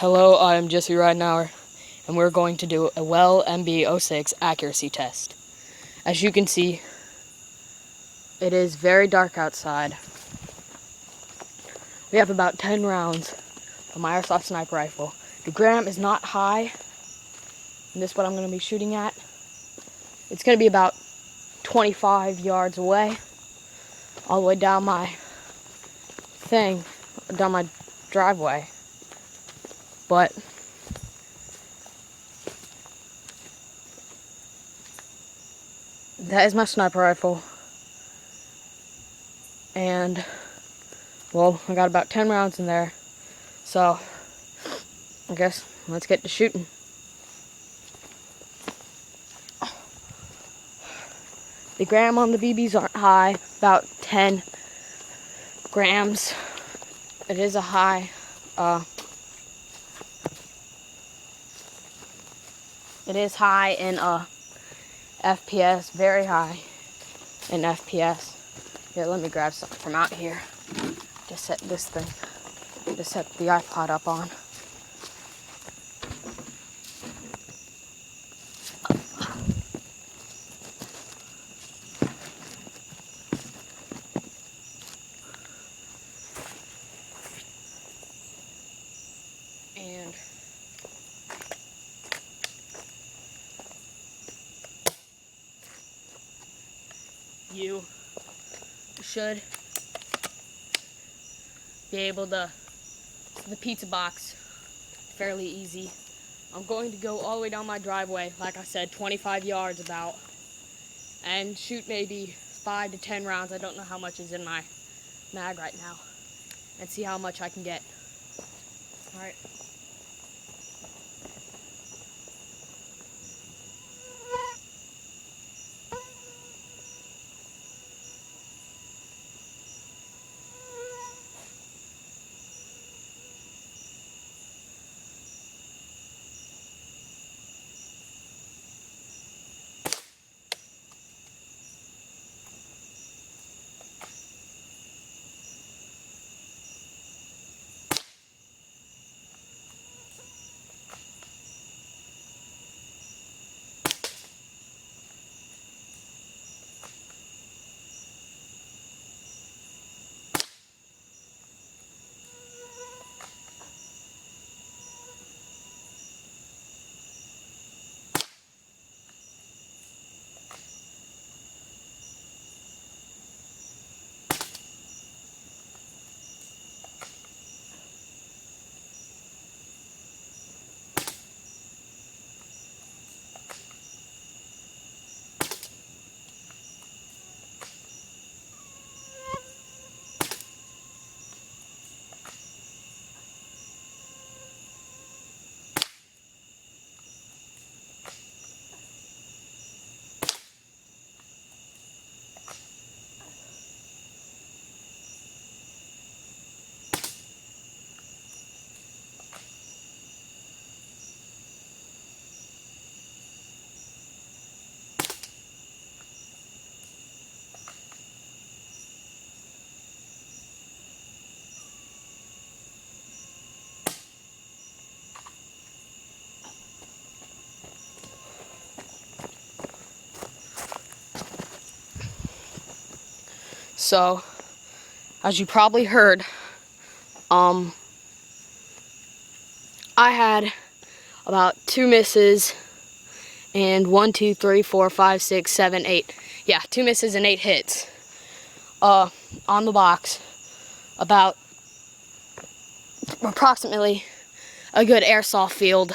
Hello, I'm Jesse Ridenauer, and we're going to do a well mb06 accuracy test. As you can see, it is very dark outside. We have about 10 rounds of my airsoft sniper rifle. The gram is not high, and this is what I'm going to be shooting at. It's going to be about 25 yards away, all the way down my driveway. But that is my sniper rifle. And, well, I got about 10 rounds in there. So, I guess let's get to shooting. The gram on the BBs aren't high, about 10 grams. It is a high, it is high in FPS, very high in FPS. Here, let me grab something from out here. Just set this thing, just set the iPod up on. And you should be able to the pizza box fairly easy. I'm going to go all the way down my driveway, like I said, 25 yards about, and shoot maybe 5 to 10 rounds. I don't know how much is in my mag right now, and see how much I can get. All right. So, as you probably heard, I had about 2 misses and 1, 2, 3, 4, 5, 6, 7, 8. Yeah, 2 misses and 8 hits on the box. About approximately a good airsoft field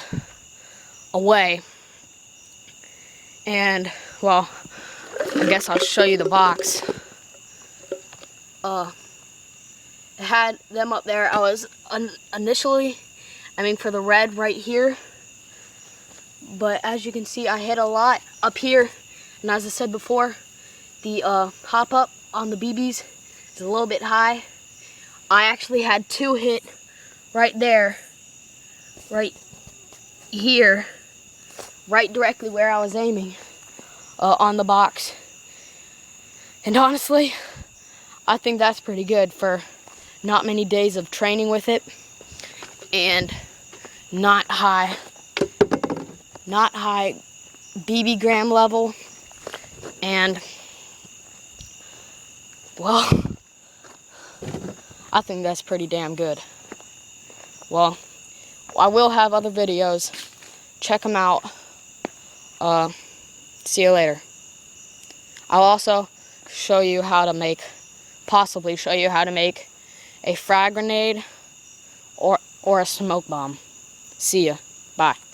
away. And, well, I guess I'll show you the box. It had them up there. I was initially aiming for the red right here, but as you can see, I hit a lot up here, and as I said before, the hop up on the BBs is a little bit high. I actually had 2 hit right there, right here, right directly where I was aiming on the box. And honestly, I think that's pretty good for not many days of training with it. And not high BB gram level, and well, I think that's pretty damn good. Well, I will have other videos. Check them out. See you later. I'll also possibly show you how to make a frag grenade or a smoke bomb. See ya. Bye.